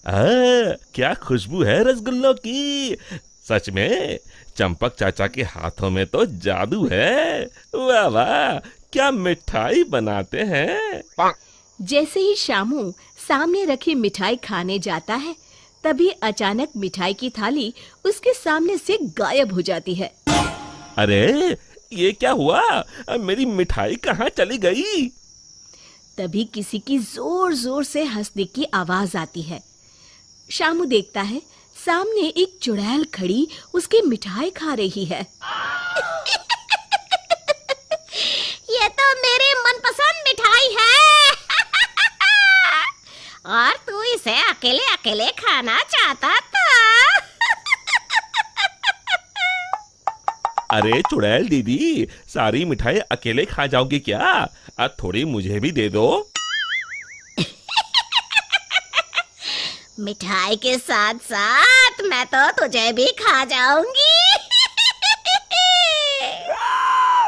क्या खुशबू है रसगुल्लों की। सच में चंपक चाचा के हाथों में तो जादू है। वाह वाह, क्या मिठाई बनाते हैं। जैसे ही शामू सामने रखी मिठाई खाने जाता है, तभी अचानक मिठाई की थाली उसके सामने से गायब हो जाती है। अरे ये क्या हुआ, मेरी मिठाई कहाँ चली गई। तभी किसी की जोर जोर से हंसने की आवाज आती है। शामू देखता है सामने एक चुड़ैल खड़ी उसकी मिठाई खा रही है। ये तो मेरी मनपसंद मिठाई है। और तू इसे अकेले अकेले खाना चाहता था। अरे चुड़ैल दीदी, सारी मिठाई अकेले खा जाओगी क्या। अब थोड़ी मुझे भी दे दो। मिठाई के साथ साथ मैं तो तुझे भी खा जाऊंगी।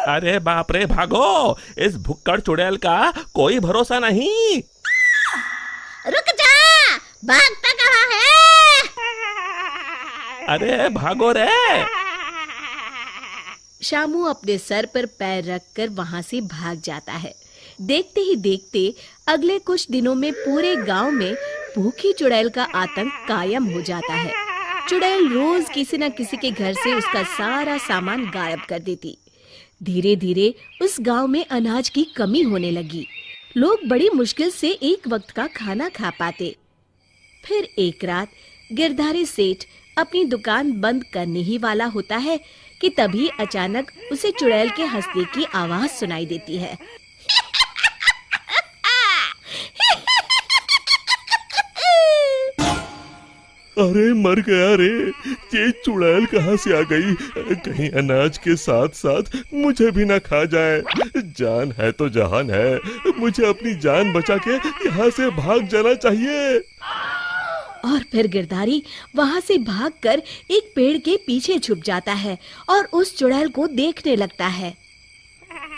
अरे बाप रे, भागो, इस भुक्कड़ चुड़ैल का कोई भरोसा नहीं। रुक जा, भागता कहाँ है। अरे भागो रे। शामू अपने सर पर पैर रखकर वहां से भाग जाता है। देखते ही देखते अगले कुछ दिनों में पूरे गांव में भूखी चुड़ैल का आतंक कायम हो जाता है। चुड़ैल रोज किसी न किसी के घर से उसका सारा सामान गायब कर देती। धीरे धीरे उस गांव में अनाज की कमी होने लगी। लोग बड़ी मुश्किल से एक वक्त का खाना खा पाते। फिर एक रात गिरधारी सेठ अपनी दुकान बंद करने ही वाला होता है कि तभी अचानक उसे चुड़ैल के हंसने की आवाज सुनाई देती है। अरे मर गया रे, ये चुड़ैल कहाँ से आ गई। कहीं अनाज के साथ साथ मुझे भी ना खा जाए। जान है तो जहान है, मुझे अपनी जान बचा के यहाँ से भाग जाना चाहिए। और फिर गिरधारी वहां से भागकर एक पेड़ के पीछे छुप जाता है और उस चुड़ैल को देखने लगता है।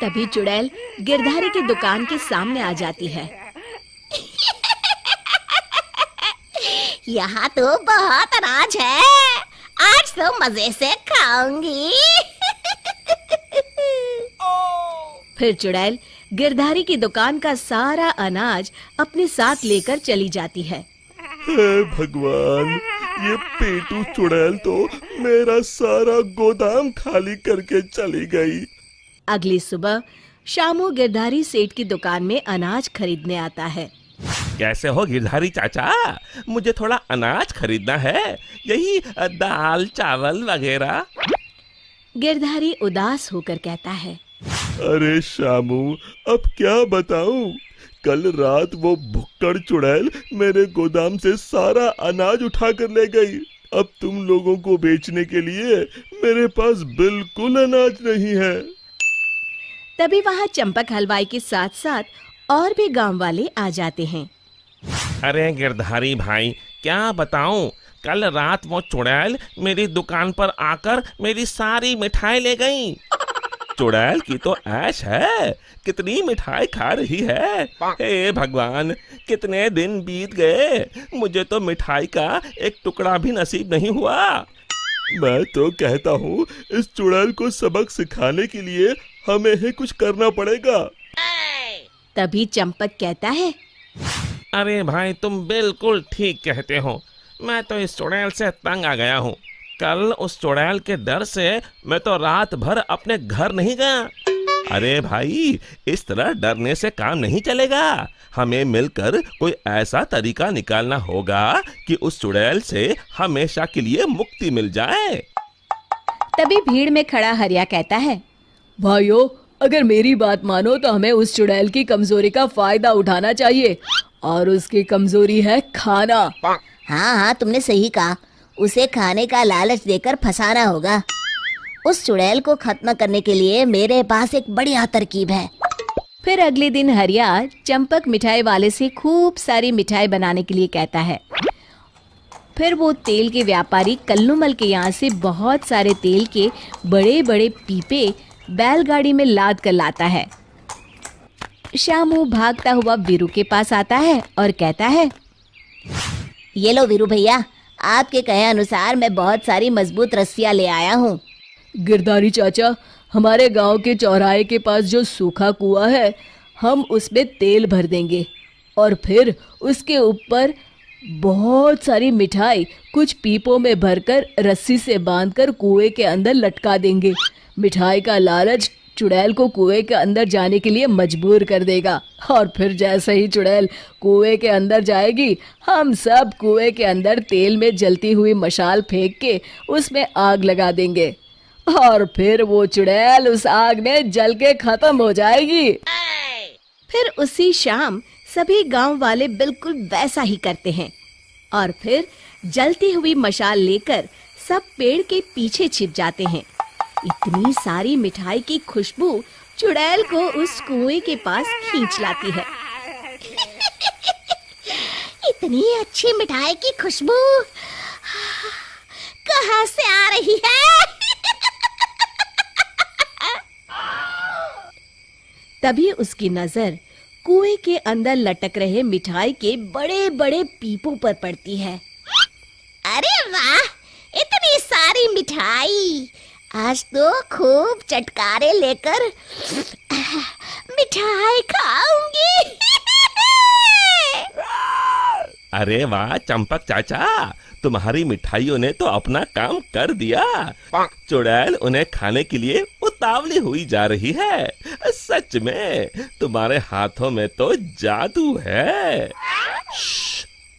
तभी चुड़ैल गिरधारी की दुकान के सामने आ जाती है। यहाँ तो बहुत अनाज है, आज तो मजे से खाऊंगी। फिर चुड़ैल गिरधारी की दुकान का सारा अनाज अपने साथ लेकर चली जाती है। हे भगवान, ये पेटू चुड़ैल तो मेरा सारा गोदाम खाली करके चली गई। अगली सुबह शामू गिरधारी सेठ की दुकान में अनाज खरीदने आता है। कैसे हो गिरधारी चाचा, मुझे थोड़ा अनाज खरीदना है, यही दाल चावल वगैरह। गिरधारी उदास होकर कहता है, अरे शामू, अब क्या बताऊं, कल रात वो भुक्कड़ चुड़ैल मेरे गोदाम से सारा अनाज उठा कर ले गई। अब तुम लोगों को बेचने के लिए मेरे पास बिल्कुल अनाज नहीं है। तभी वहाँ चंपक हलवाई के साथ साथ और भी गांव वाले आ जाते हैं। अरे गिरधारी भाई, क्या बताऊं, कल रात वो चुड़ैल मेरी दुकान पर आकर मेरी सारी मिठाई ले गई। चुड़ैल की तो ऐश है, कितनी मिठाई खा रही है। हे भगवान, कितने दिन बीत गए, मुझे तो मिठाई का एक टुकड़ा भी नसीब नहीं हुआ। मैं तो कहता हूँ इस चुड़ैल को सबक सिखाने के लिए हमें ही कुछ करना पड़ेगा। तभी चंपक कहता है, अरे भाई, तुम बिल्कुल ठीक कहते हो, मैं तो इस चुड़ैल से तंग आ गया हूँ। कल उस चुड़ैल के डर से मैं तो रात भर अपने घर नहीं गया। अरे भाई, इस तरह डरने से काम नहीं चलेगा, हमें मिलकर कोई ऐसा तरीका निकालना होगा कि उस चुड़ैल से हमेशा के लिए मुक्ति मिल जाए। तभी भीड़ में खड़ा हरिया कहता है, भाइयों, अगर मेरी बात मानो तो हमें उस चुड़ैल की कमजोरी का फायदा उठाना चाहिए, और उसकी कमजोरी है खाना। हाँ, तुमने सही कहा, उसे खाने का लालच देकर फंसाना होगा। उस चुड़ैल को खत्म करने के लिए मेरे पास एक बढ़िया तरकीब है। फिर अगले दिन हरिया चंपक मिठाई वाले से खूब सारी मिठाई बनाने के लिए कहता है। फिर वो तेल के व्यापारी कल्लूमल के यहाँ से बहुत सारे तेल के बड़े बड़े पीपे बैलगाड़ी में लाद कर लाता है। शामू भागता हुआ वीरू के पास आता है और कहता है, ये लो वीरू भैया, आपके कहे अनुसार मैं बहुत सारी मजबूत रस्सियां ले आया हूँ। गिरधारी चाचा, हमारे गांव के चौराहे के पास जो सूखा कुआं है, हम उसमें तेल भर देंगे और फिर उसके ऊपर बहुत सारी मिठाई कुछ पीपों में भरकर रस्सी से बांधकर कुएं के अंदर लटका देंगे। मिठाई का लालच चुड़ैल को कुएं के अंदर जाने के लिए मजबूर कर देगा और फिर जैसे ही चुड़ैल कुएं के अंदर जाएगी, हम सब कुएं के अंदर तेल में जलती हुई मशाल फेंक के उसमें आग लगा देंगे और फिर वो चुड़ैल उस आग में जल के खत्म हो जाएगी। फिर उसी शाम सभी गांव वाले बिल्कुल वैसा ही करते हैं और फिर जलती हुई मशाल लेकर सब पेड़ के पीछे छिप जाते हैं। इतनी सारी मिठाई की खुशबू चुड़ैल को उस कुएं के पास खींच लाती है। इतनी अच्छी मिठाई की खुशबू कहाँ से आ रही है? तभी उसकी नजर कुएं के अंदर लटक रहे मिठाई के बड़े बड़े पीपों पर पड़ती है। अरे वाह, इतनी सारी मिठाई! आज तो खूब चटकारे लेकर मिठाई खाऊंगी। अरे वाह चंपक चाचा, तुम्हारी मिठाइयों ने तो अपना काम कर दिया। चुड़ैल उन्हें खाने के लिए उतावली हुई जा रही है। सच में तुम्हारे हाथों में तो जादू है।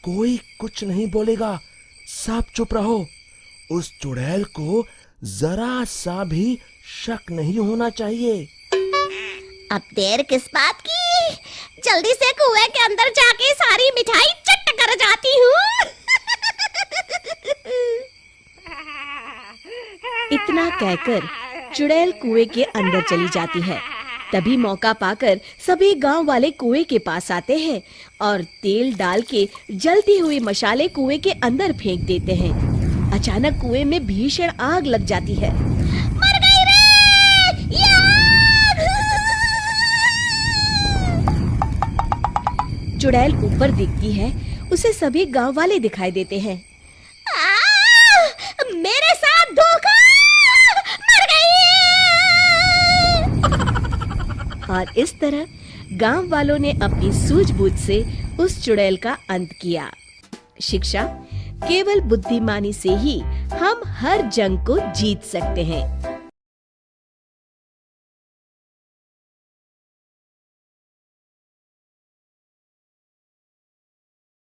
कोई कुछ नहीं बोलेगा, सब चुप रहो। उस चुड़ैल को जरा सा भी शक नहीं होना चाहिए। अब देर किस बात की? जल्दी से कुएं के अंदर जाके सारी मिठाई चट कर जाती हूँ। इतना कहकर चुड़ैल कुएं के अंदर चली जाती है। तभी मौका पाकर सभी गांव वाले कुएं के पास आते हैं और तेल डाल के जलती हुई मशाले कुएं के अंदर फेंक देते हैं। अचानक कुएं में भीषण आग लग जाती है। मर गई रे! चुड़ैल ऊपर दिखती है, उसे सभी गांव वाले दिखाई देते हैं। मेरे साथ धोखा! मर गई! और इस तरह गांव वालों ने अपनी सूझबूझ से उस चुड़ैल का अंत किया। शिक्षा, केवल बुद्धिमानी से ही हम हर जंग को जीत सकते हैं।